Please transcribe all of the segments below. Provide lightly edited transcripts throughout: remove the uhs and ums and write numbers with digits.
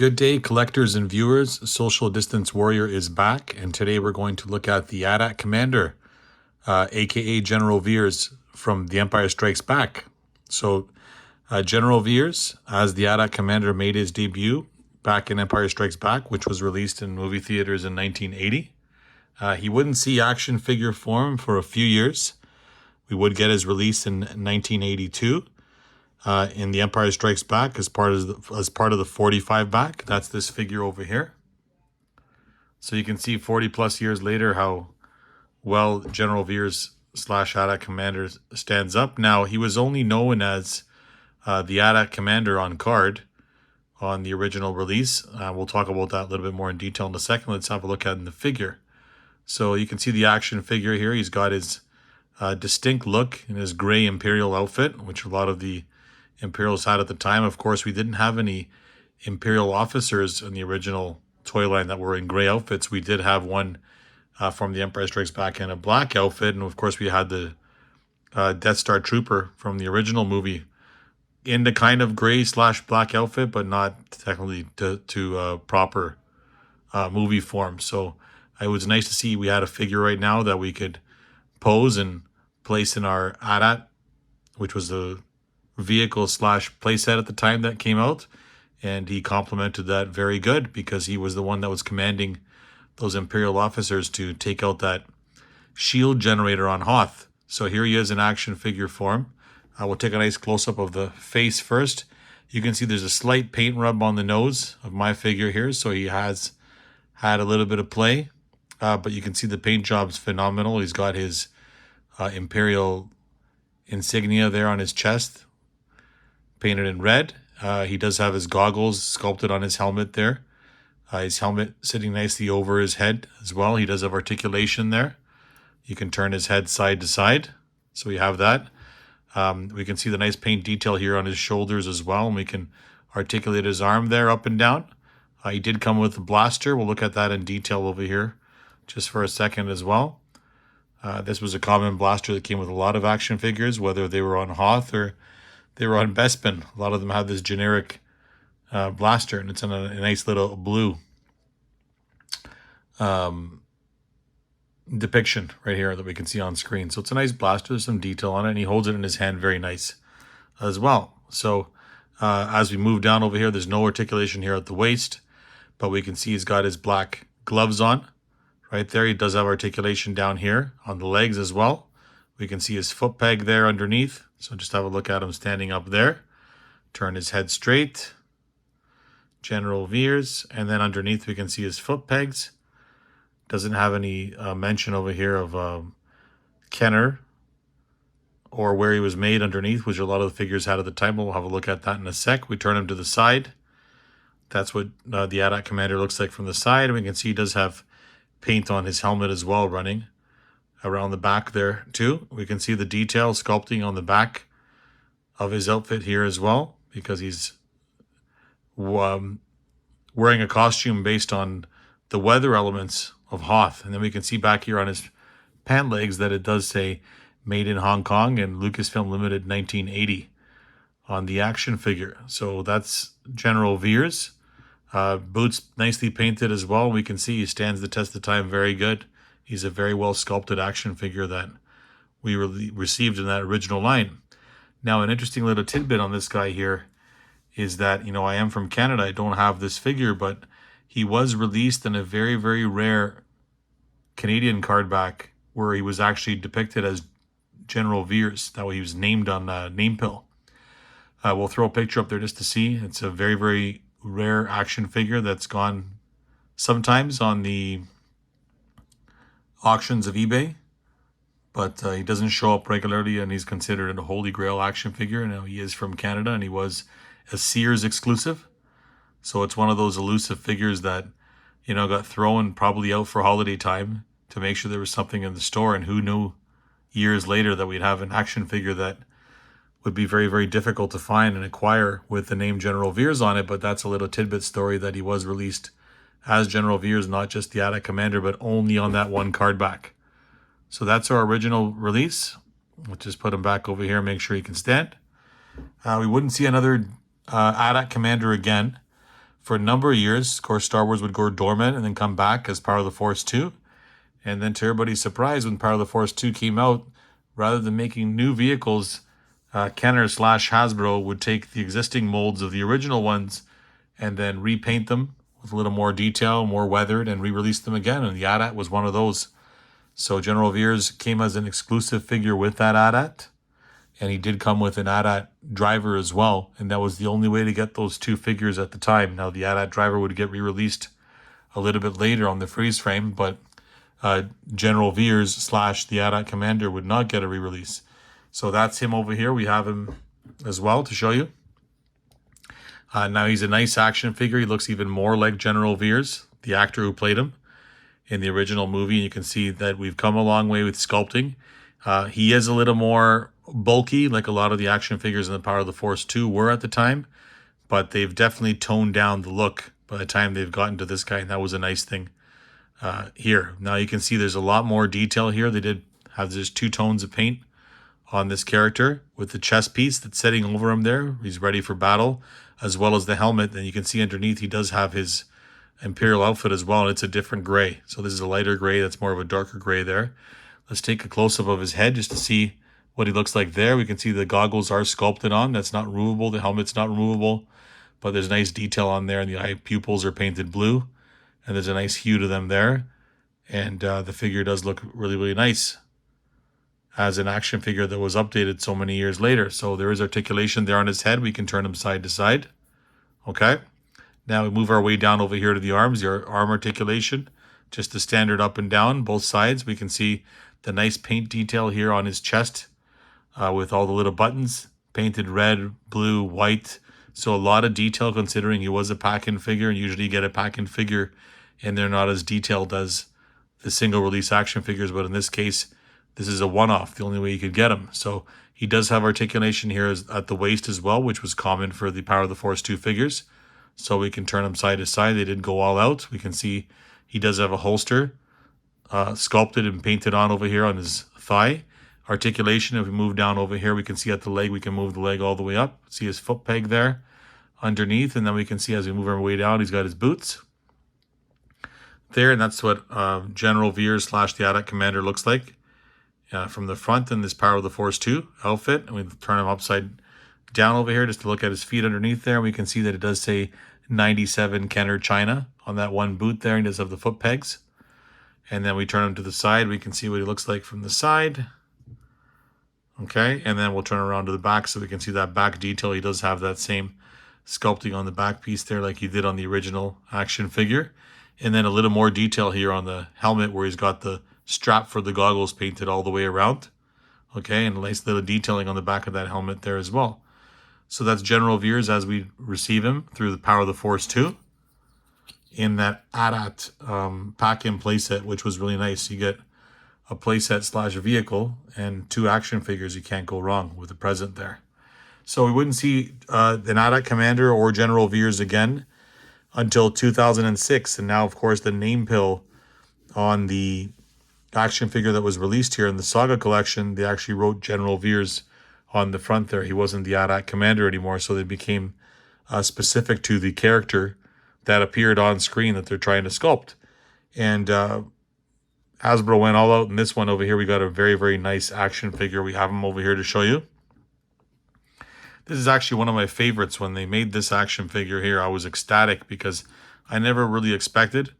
Good day, collectors and viewers. Social Distance Warrior is back, and today we're going to look at the AT-AT Commander, aka General Veers from The Empire Strikes Back. So, General Veers, as the AT-AT Commander, made his debut back in Empire Strikes Back, which was released in movie theaters in 1980. He wouldn't see action figure form for a few years. We would get his release in 1982. In The Empire Strikes Back as part of the 45 back. That's this figure over here. So you can see 40 plus years later how well General Veers / AT-AT Commander stands up. Now, he was only known as the AT-AT Commander on card on the original release. We'll talk about that a little bit more in detail in a second. Let's have a look at the figure. So you can see the action figure here. He's got his distinct look in his gray Imperial outfit, which a lot of the Imperials had at the time. Of course, we didn't have any Imperial officers in the original toy line that were in gray outfits. We did have one from The Empire Strikes Back in a black outfit, and of course we had the Death Star Trooper from the original movie in the kind of gray / black outfit, but not technically to proper movie form. So it was nice to see we had a figure right now that we could pose and place in our AT-AT, which was the vehicle / playset at the time that came out, and he complimented that very good because he was the one that was commanding those Imperial officers to take out that shield generator on Hoth. So here he is in action figure form. We'll take a nice close-up of the face first. You can see there's a slight paint rub on the nose of my figure here, so he has had a little bit of play, but you can see the paint job's phenomenal. He's got his Imperial insignia there on his chest, painted in red. He does have his goggles sculpted on his helmet there. His helmet sitting nicely over his head as well. He does have articulation there. You can turn his head side to side. So we have that. We can see the nice paint detail here on his shoulders as well. And we can articulate his arm there up and down. He did come with a blaster. We'll look at that in detail over here just for a second as well. This was a common blaster that came with a lot of action figures, whether they were on Hoth or they were on Bespin. A lot of them have this generic blaster, and it's in a nice little blue depiction right here that we can see on screen. So it's a nice blaster. There's some detail on it, and he holds it in his hand very nice as well. So as we move down over here, there's no articulation here at the waist, but we can see he's got his black gloves on right there. He does have articulation down here on the legs as well. We can see his foot peg there underneath. So just have a look at him standing up there. Turn his head straight. General Veers. And then underneath we can see his foot pegs. Doesn't have any mention over here of Kenner or where he was made underneath, which a lot of the figures had at the time. We'll have a look at that in a sec. We turn him to the side. That's what the AT-AT Commander looks like from the side. And we can see he does have paint on his helmet as well running around the back there too. We can see the detail sculpting on the back of his outfit here as well, because he's wearing a costume based on the weather elements of Hoth. And then we can see back here on his pant legs that it does say made in Hong Kong and Lucasfilm Limited 1980 on the action figure. So that's General Veers. Boots nicely painted as well. We can see he stands the test of time very good. He's a very well sculpted action figure that we received in that original line. Now, an interesting little tidbit on this guy here is that, I am from Canada. I don't have this figure, but he was released in a very, very rare Canadian card back where he was actually depicted as General Veers. That way he was named on name pill. We'll throw a picture up there just to see. It's a very, very rare action figure that's gone sometimes on the auctions of eBay, but he doesn't show up regularly, and he's considered a holy grail action figure. Now, he is from Canada, and he was a Sears exclusive, so it's one of those elusive figures that got thrown probably out for holiday time to make sure there was something in the store, and who knew years later that we'd have an action figure that would be very, very difficult to find and acquire with the name General Veers on it. But that's a little tidbit story that he was released as General Veers, not just the AT-AT Commander, but only on that one card back. So that's our original release. We'll just put him back over here, make sure he can stand. We wouldn't see another AT-AT Commander again For a number of years, of course, Star Wars would go dormant and then come back as Power of the Force 2. And then to everybody's surprise, when Power of the Force 2 came out, rather than making new vehicles, Kenner slash Hasbro would take the existing molds of the original ones and then repaint them with a little more detail, more weathered, and re-release them again. And the AT-AT was one of those. So General Veers came as an exclusive figure with that AT-AT. And he did come with an AT-AT driver as well. And that was the only way to get those two figures at the time. Now, the AT-AT driver would get re-released a little bit later on the freeze frame, but General Veers slash the AT-AT Commander would not get a re-release. So that's him over here. We have him as well to show you. Now he's a nice action figure. He looks even more like General Veers, the actor who played him in the original movie. And you can see that we've come a long way with sculpting. He is a little more bulky, like a lot of the action figures in the Power of the Force 2 were at the time. But they've definitely toned down the look by the time they've gotten to this guy. And that was a nice thing here. Now you can see there's a lot more detail here. They did have just 2 tones of paint on this character with the chest piece that's sitting over him there. He's ready for battle, as well as the helmet. And you can see underneath he does have his Imperial outfit as well, and it's a different gray. So this is a lighter gray. That's more of a darker gray there. Let's take a close-up of his head just to see what he looks like there. We can see the goggles are sculpted on. That's not removable. The helmet's not removable, but there's nice detail on there, and the eye pupils are painted blue, and there's a nice hue to them there. And the figure does look really, really nice as an action figure that was updated so many years later. So there is articulation there on his head. We can turn him side to side. Okay. Now we move our way down over here to the arms, your arm articulation, just the standard up and down, both sides. We can see the nice paint detail here on his chest with all the little buttons, painted red, blue, white. So a lot of detail considering he was a pack-in figure, and usually you get a pack-in figure and they're not as detailed as the single release action figures. But in this case, this is a one-off, the only way you could get him. So he does have articulation here at the waist as well, which was common for the Power of the Force 2 figures. So we can turn him side to side. They did go all out. We can see he does have a holster sculpted and painted on over here on his thigh. Articulation, if we move down over here, we can see at the leg, we can move the leg all the way up. See his foot peg there underneath. And then we can see as we move our way down, he's got his boots there. And that's what General Veers slash the AT-AT Commander looks like from the front in this Power of the Force 2 outfit. And we turn him upside down over here just to look at his feet underneath there. We can see that it does say 97 Kenner China on that one boot there. He does have the foot pegs. And then we turn him to the side. We can see what he looks like from the side. Okay, and then we'll turn around to the back so we can see that back detail. He does have that same sculpting on the back piece there like he did on the original action figure. And then a little more detail here on the helmet where he's got the strap for the goggles painted all the way around. Okay, and a nice little detailing on the back of that helmet there as well. So that's General Veers as we receive him through the Power of the Force 2 in that AT-AT pack-in playset, which was really nice. You get a playset slash vehicle and 2 action figures. You can't go wrong with the present there. So we wouldn't see an AT-AT Commander or General Veers again until 2006. And now, of course, the name pill on the action figure that was released here in the Saga collection, they actually wrote General Veers on the front there. He wasn't the AT-AT Commander anymore, so they became specific to the character that appeared on screen that they're trying to sculpt. And Hasbro went all out in this one over here. We got a very, very nice action figure. We have him over here to show you. This is actually one of my favorites. When they made this action figure here, I was ecstatic because I never really expected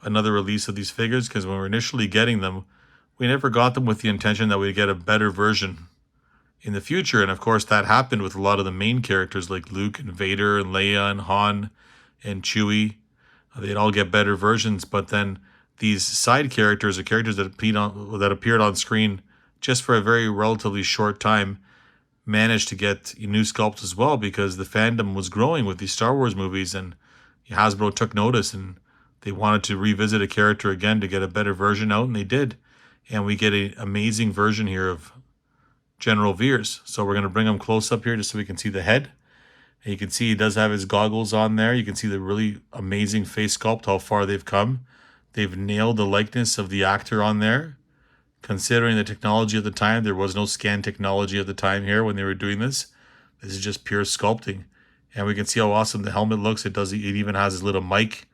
another release of these figures, because when we were initially getting them, we never got them with the intention that we'd get a better version in the future. And of course, that happened with a lot of the main characters like Luke and Vader and Leia and Han and Chewie. They'd all get better versions, but then these side characters, or characters that appeared on screen just for a very relatively short time, managed to get new sculpts as well, because the fandom was growing with these Star Wars movies, and Hasbro took notice and they wanted to revisit a character again to get a better version out, and they did. And we get an amazing version here of General Veers. So we're going to bring him close up here just so we can see the head. And you can see he does have his goggles on there. You can see the really amazing face sculpt, how far they've come. They've nailed the likeness of the actor on there. Considering the technology at the time, there was no scan technology at the time here when they were doing this. This is just pure sculpting. And we can see how awesome the helmet looks. It even has his little mic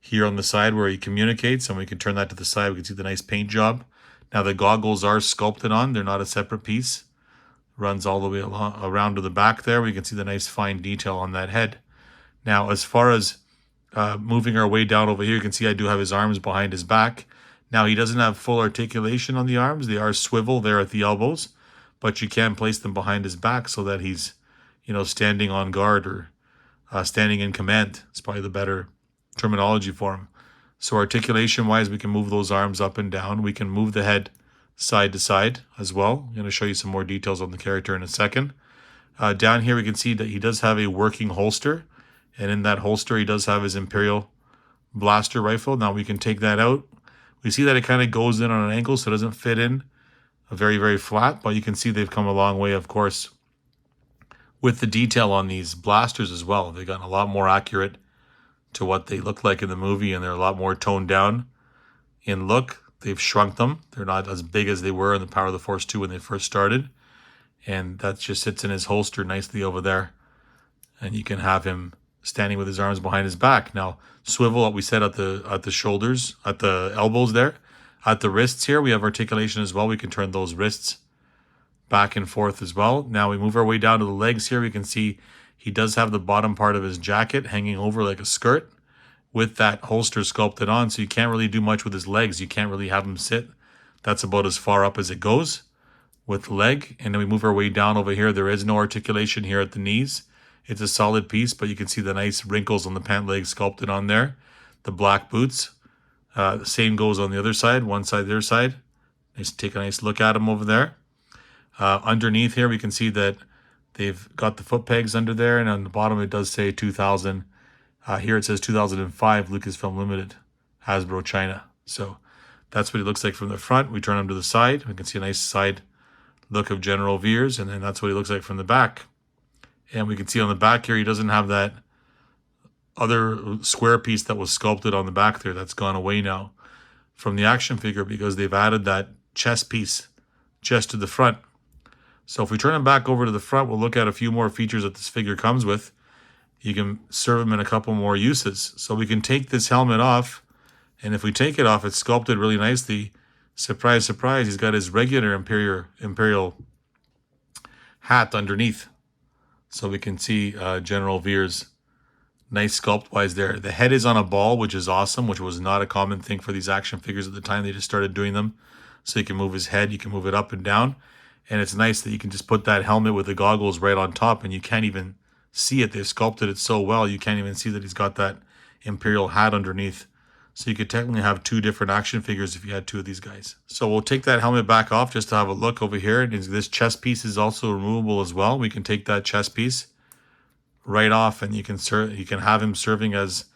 here on the side where he communicates, and we can turn that to the side. We can see the nice paint job. Now the goggles are sculpted on. They're not a separate piece. Runs all the way around to the back there. We can see the nice fine detail on that head. Now, as far as moving our way down over here, you can see I do have his arms behind his back. Now, he doesn't have full articulation on the arms. They are swivel there at the elbows, but you can place them behind his back so that he's, standing on guard or standing in command. It's probably the better terminology for him. So articulation-wise, we can move those arms up and down. We can move the head side to side as well. I'm going to show you some more details on the character in a second. Down here, we can see that he does have a working holster. And in that holster, he does have his Imperial blaster rifle. Now we can take that out. We see that it kind of goes in on an angle, so it doesn't fit in very, very flat. But you can see they've come a long way, of course, with the detail on these blasters as well. They've gotten a lot more accurate to what they look like in the movie, and they're a lot more toned down in look. They've shrunk them. They're not as big as they were in the Power of the Force 2 when they first started. And that just sits in his holster nicely over there. And you can have him standing with his arms behind his back. Now, swivel, what we said at the shoulders, at the elbows there. At the wrists here, we have articulation as well. We can turn those wrists back and forth as well. Now we move our way down to the legs here. We can see he does have the bottom part of his jacket hanging over like a skirt with that holster sculpted on. So you can't really do much with his legs. You can't really have him sit. That's about as far up as it goes with the leg. And then we move our way down over here. There is no articulation here at the knees. It's a solid piece, but you can see the nice wrinkles on the pant leg sculpted on there. The black boots. The same goes on the other side, one side, the other side. Let's take a nice look at him over there. Underneath here, we can see that they've got the foot pegs under there, and on the bottom it does say 2000. Here it says 2005 Lucasfilm Limited, Hasbro, China. So that's what he looks like from the front. We turn him to the side. We can see a nice side look of General Veers, and then that's what he looks like from the back. And we can see on the back here, he doesn't have that other square piece that was sculpted on the back there. That's gone away now from the action figure because they've added that chest piece just to the front. So if we turn him back over to the front, we'll look at a few more features that this figure comes with. You can serve him in a couple more uses. So we can take this helmet off, and if we take it off, it's sculpted really nicely. Surprise, surprise, he's got his regular Imperial hat underneath. So we can see General Veers, nice sculpt-wise there. The head is on a ball, which is awesome, which was not a common thing for these action figures at the time. They just started doing them. So you can move his head, you can move it up and down. And it's nice that you can just put that helmet with the goggles right on top, and you can't even see it. They've sculpted it so well, you can't even see that he's got that Imperial hat underneath. So you could technically have two different action figures if you had two of these guys. So we'll take that helmet back off just to have a look over here. And this chest piece is also removable as well. We can take that chest piece right off, and you can have him serving as,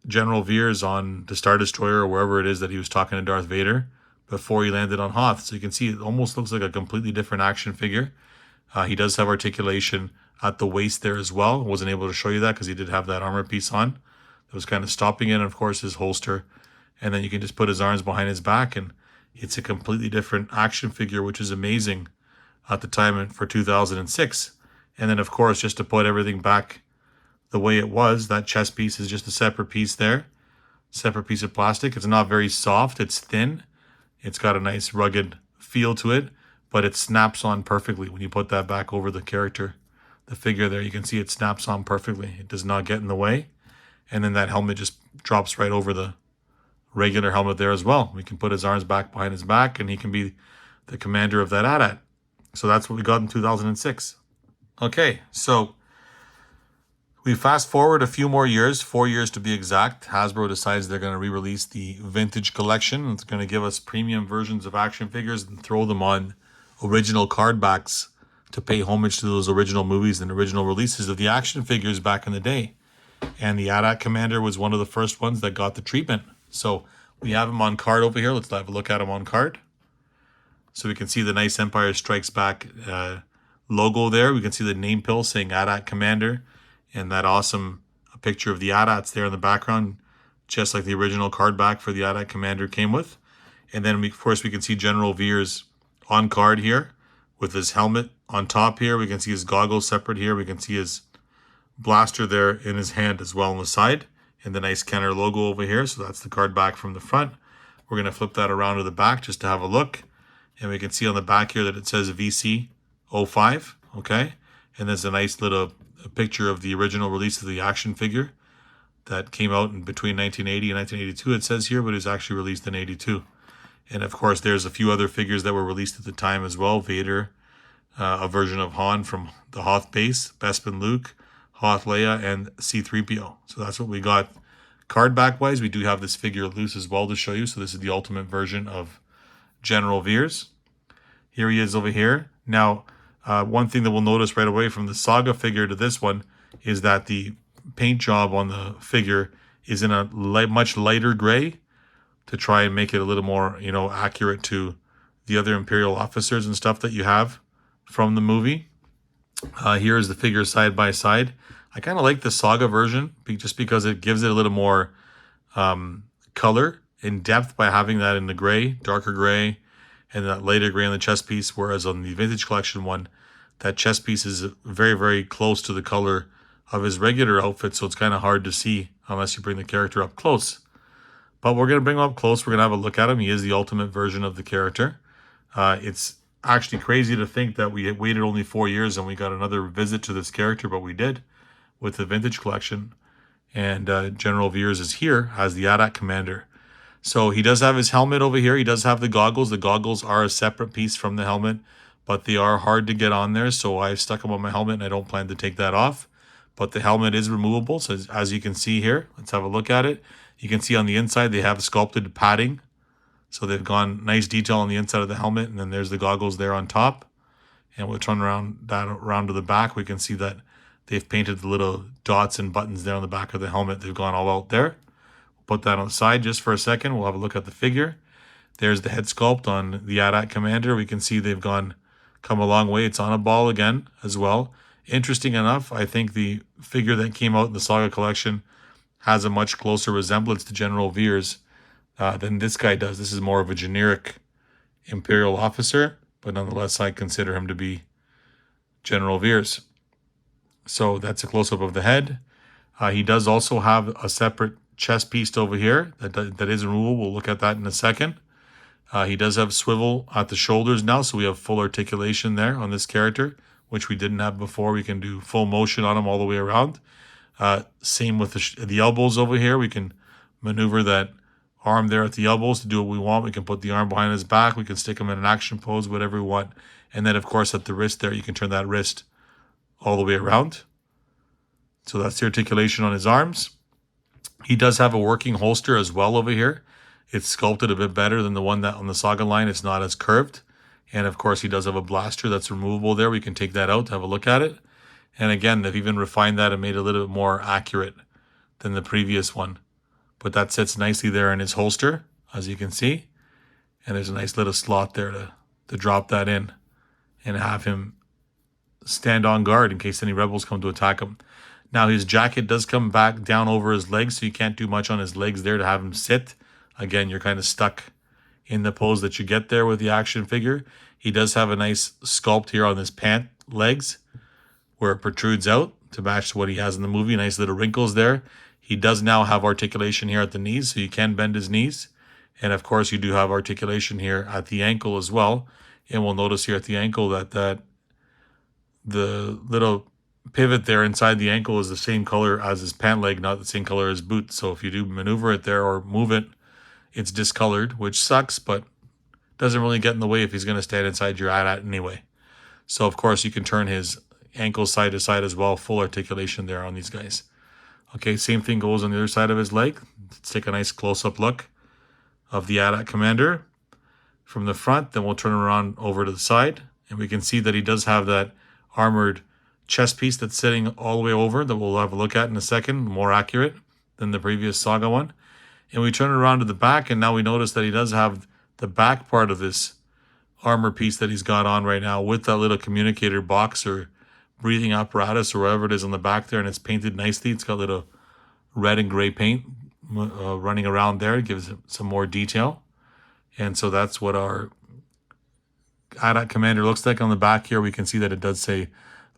General Veers on the Star Destroyer or wherever it is that he was talking to Darth Vader before he landed on Hoth. So you can see it almost looks like a completely different action figure. He does have articulation at the waist there as well. I wasn't able to show you that because he did have that armor piece on that was kind of stopping it, and of course his holster. And then you can just put his arms behind his back, and it's a completely different action figure, which is amazing at the time for 2006. And then of course, just to put everything back the way it was, that chest piece is just a separate piece there. Separate piece of plastic. It's not very soft. It's thin. It's got a nice rugged feel to it, but it snaps on perfectly when you put that back over the character. The figure there, you can see it snaps on perfectly. It does not get in the way. And then that helmet just drops right over the regular helmet there as well. We can put his arms back behind his back, and he can be the commander of that AT-AT. So that's what we got in 2006. Okay, so we fast forward a few more years, 4 years to be exact. Hasbro decides they're going to re-release the Vintage Collection. It's going to give us premium versions of action figures and throw them on original card backs to pay homage to those original movies and original releases of the action figures back in the day. And the AT-AT Commander was one of the first ones that got the treatment. So we have him on card over here. Let's have a look at him on card. So we can see the nice Empire Strikes Back logo there. We can see the name pill saying AT-AT Commander. And that awesome picture of the AT-ATs there in the background, just like the original card back for the AT-AT Commander came with. And then, of course, we can see General Veers on card here with his helmet on top here. We can see his goggles separate here. We can see his blaster there in his hand as well on the side, and the nice Kenner logo over here. So that's the card back from the front. We're going to flip that around to the back just to have a look. And we can see on the back here that it says VC05, okay? And there's a nice little picture of the original release of the action figure that came out in between 1980 and 1982, it says here, but it was actually released in 82. And of course, there's a few other figures that were released at the time as well. Vader, a version of Han from the Hoth base, Bespin Luke, Hoth Leia, and C-3PO. So that's what we got. Card back wise, we do have this figure loose as well to show you. So this is the ultimate version of General Veers. Here he is over here. Now, one thing that we'll notice right away from the Saga figure to this one is that the paint job on the figure is in a much lighter gray to try and make it a little more, accurate to the other Imperial officers and stuff that you have from the movie. Here is the figure side by side. I kind of like the Saga version just because it gives it a little more color and depth by having that in the gray, darker gray, and that lighter gray on the chest piece, whereas on the Vintage Collection one, that chest piece is very, very close to the color of his regular outfit, so it's kind of hard to see unless you bring the character up close. But we're going to bring him up close. We're going to have a look at him. He is the ultimate version of the character. It's actually crazy to think that we waited only 4 years and we got another visit to this character, but we did with the Vintage Collection. And General Veers is here as the AT-AT commander. So he does have his helmet over here. He does have the goggles. The goggles are a separate piece from the helmet, but they are hard to get on there. So I've stuck them on my helmet and I don't plan to take that off. But the helmet is removable. So as you can see here, let's have a look at it. You can see on the inside, they have sculpted padding. So they've gone nice detail on the inside of the helmet. And then there's the goggles there on top. And we'll turn around to the back. We can see that they've painted the little dots and buttons there on the back of the helmet. They've gone all out there. We'll put that on the side just for a second. We'll have a look at the figure. There's the head sculpt on the AT-AT commander. We can see they've come a long way. It's on a ball again as well. Interesting enough, I think the figure that came out in the Saga collection has a much closer resemblance to General Veers than this guy does. This is more of a generic Imperial officer, but nonetheless, I consider him to be General Veers. So that's a close-up of the head. He does also have a separate chest piece over here that is removable. We'll look at that in a second. He does have swivel at the shoulders now, so we have full articulation there on this character, which we didn't have before. We can do full motion on him all the way around. Same with the elbows over here. We can maneuver that arm there at the elbows to do what we want. We can put the arm behind his back. We can stick him in an action pose, whatever we want. And then, of course, at the wrist there, you can turn that wrist all the way around. So that's the articulation on his arms. He does have a working holster as well over here. It's sculpted a bit better than the one that on the Saga line. It's not as curved. And of course, he does have a blaster that's removable there. We can take that out to have a look at it. And again, they've even refined that and made it a little bit more accurate than the previous one. But that sits nicely there in his holster, as you can see. And there's a nice little slot there to drop that in and have him stand on guard in case any rebels come to attack him. Now, his jacket does come back down over his legs, so you can't do much on his legs there to have him sit. Again, you're kind of stuck in the pose that you get there with the action figure. He does have a nice sculpt here on his pant legs where it protrudes out to match what he has in the movie. Nice little wrinkles there. He does now have articulation here at the knees, so you can bend his knees. And of course, you do have articulation here at the ankle as well. And we'll notice here at the ankle that the little pivot there inside the ankle is the same color as his pant leg, not the same color as boot. So if you do maneuver it there or move it, it's discolored, which sucks, but doesn't really get in the way if he's going to stand inside your AT-AT anyway. So of course you can turn his ankle side to side as well. Full articulation there on these guys. Okay, same thing goes on the other side of his leg. Let's take a nice close-up look of the AT-AT commander from the front. Then we'll turn him around over to the side. And we can see that he does have that armored chest piece that's sitting all the way over that we'll have a look at in a second, more accurate than the previous Saga one. And we turn it around to the back, and now we notice that he does have the back part of this armor piece that he's got on right now with that little communicator box or breathing apparatus or whatever it is on the back there, and it's painted nicely. It's got a little red and gray paint running around there. It gives it some more detail. And so that's what our AT-AT commander looks like on the back here. We can see that it does say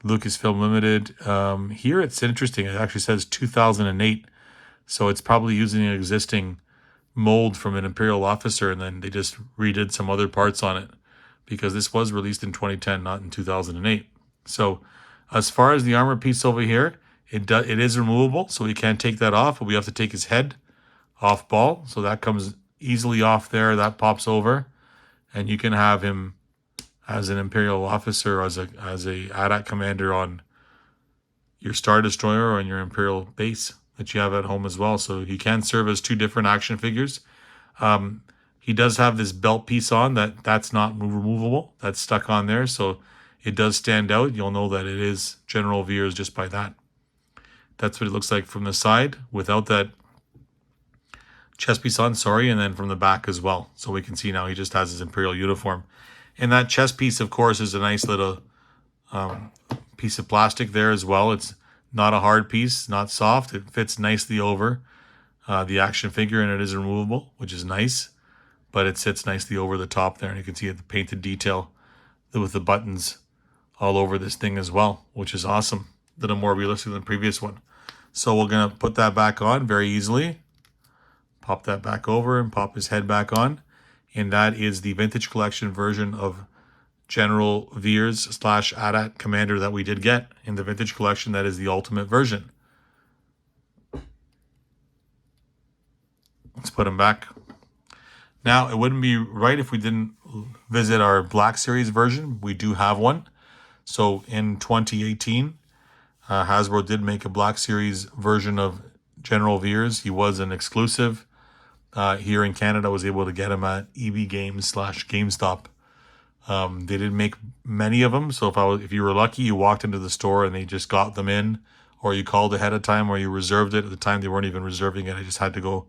Lucasfilm Limited. Here it's interesting. It actually says 2008. So it's probably using an existing mold from an Imperial officer, and then they just redid some other parts on it, because this was released in 2010, not in 2008. So as far as the armor piece over here, it is removable, so we can't take that off, but we have to take his head off ball. So that comes easily off there. That pops over, and you can have him as an Imperial officer, as a AT-AT commander on your Star Destroyer or on your Imperial base that you have at home as well. So he can serve as two different action figures. He does have this belt piece on that's not removable. That's stuck on there, so it does stand out. You'll know that it is General Veers just by that. That's what it looks like from the side without that chest piece on, sorry, and then from the back as well. So we can see now he just has his Imperial uniform. And that chest piece, of course, is a nice little piece of plastic there as well. It's not a hard piece, not soft. It fits nicely over the action figure, and it is removable, which is nice. But it sits nicely over the top there, and you can see the painted detail with the buttons all over this thing as well, which is awesome. A little more realistic than the previous one. So we're going to put that back on very easily. Pop that back over and pop his head back on. And that is the Vintage Collection version of General Veers / AT-AT Commander that we did get in the Vintage Collection. That is the ultimate version. Let's put him back. Now, it wouldn't be right if we didn't visit our Black Series version. We do have one. So in 2018, Hasbro did make a Black Series version of General Veers. He was an exclusive. Here in Canada, I was able to get him at EB Games / GameStop. They didn't make many of them, so if you were lucky, you walked into the store and they just got them in, or you called ahead of time, or you reserved it. At the time, they weren't even reserving it. I just had to go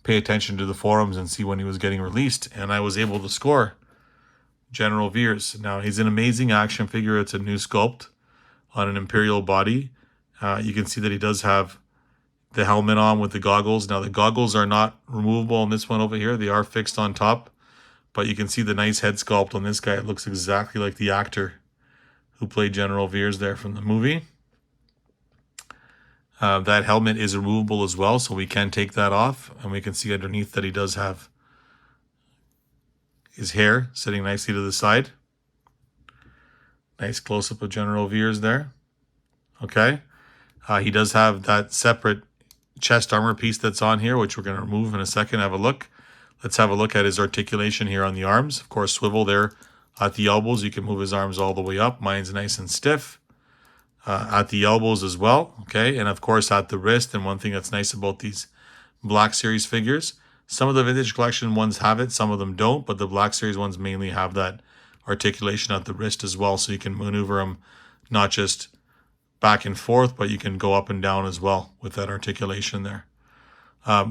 pay attention to the forums and see when he was getting released, and I was able to score General Veers. Now, he's an amazing action figure. It's a new sculpt on an Imperial body. You can see that he does have the helmet on with the goggles. Now, the goggles are not removable on this one over here. They are fixed on top, but you can see the nice head sculpt on this guy. It looks exactly like the actor who played General Veers there from the movie. That helmet is removable as well, so we can take that off, and we can see underneath that he does have his hair sitting nicely to the side. Nice close-up of General Veers there. Okay. He does have that separate chest armor piece that's on here, which we're going to remove in a second. Have a look. Let's have a look at his articulation here on the arms. Of course, swivel there at the elbows. You can move his arms all the way up. Mine's nice and stiff. At the elbows as well, okay? And of course at the wrist. And one thing that's nice about these Black Series figures, some of the Vintage Collection ones have it, some of them don't, but the Black Series ones mainly have that articulation at the wrist as well, so you can maneuver them not just back and forth, but you can go up and down as well with that articulation there.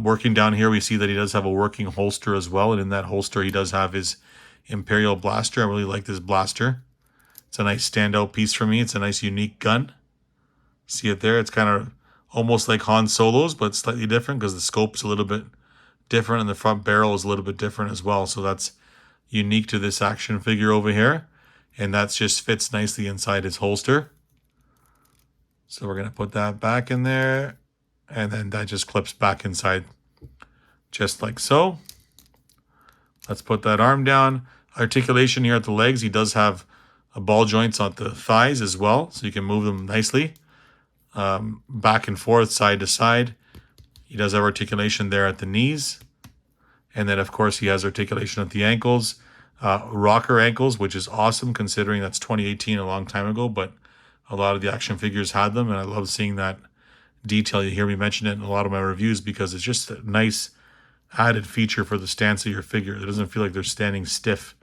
Working down here, we see that he does have a working holster as well, and in that holster he does have his Imperial blaster. I really like this blaster. It's a nice standout piece for me. It's a nice unique gun. See it there? It's kind of almost like Han Solo's, but slightly different because the scope's a little bit different and the front barrel is a little bit different as well. So that's unique to this action figure over here. And that just fits nicely inside his holster. So we're going to put that back in there. And then that just clips back inside just like so. Let's put that arm down. Articulation here at the legs. He does have ball joints on the thighs as well, so you can move them nicely back and forth, side to side. He does have articulation there at the knees, and then of course he has articulation at the ankles, rocker ankles, which is awesome considering that's 2018, a long time ago, but a lot of the action figures had them, and I love seeing that detail. You hear me mention it in a lot of my reviews because it's just a nice added feature for the stance of your figure. It doesn't feel like they're standing stiff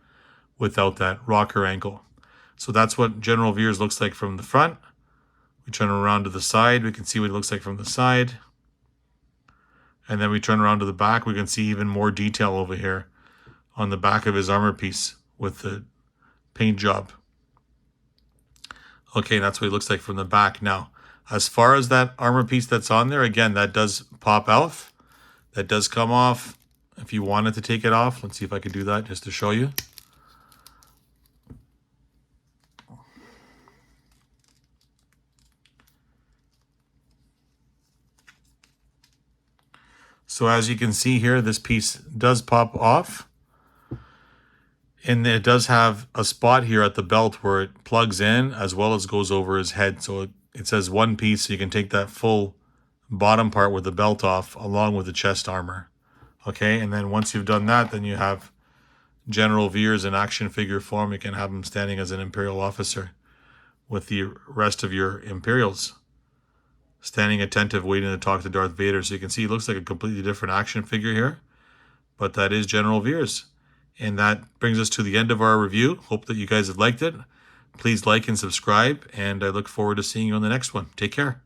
without that rocker ankle. So that's what General Veers looks like from the front. We turn around to the side. We can see what it looks like from the side. And then we turn around to the back. We can see even more detail over here on the back of his armor piece with the paint job. Okay, that's what he looks like from the back. Now, as far as that armor piece that's on there, again, that does pop off. That does come off if you wanted to take it off. Let's see if I can do that just to show you. So as you can see here, this piece does pop off. And it does have a spot here at the belt where it plugs in as well as goes over his head. So it says one piece, so you can take that full bottom part with the belt off along with the chest armor. Okay, and then once you've done that, then you have General Veers in action figure form. You can have him standing as an Imperial officer with the rest of your Imperials standing attentive, waiting to talk to Darth Vader. So you can see he looks like a completely different action figure here, but that is General Veers. And that brings us to the end of our review. Hope that you guys have liked it. Please like and subscribe, and I look forward to seeing you on the next one. Take care.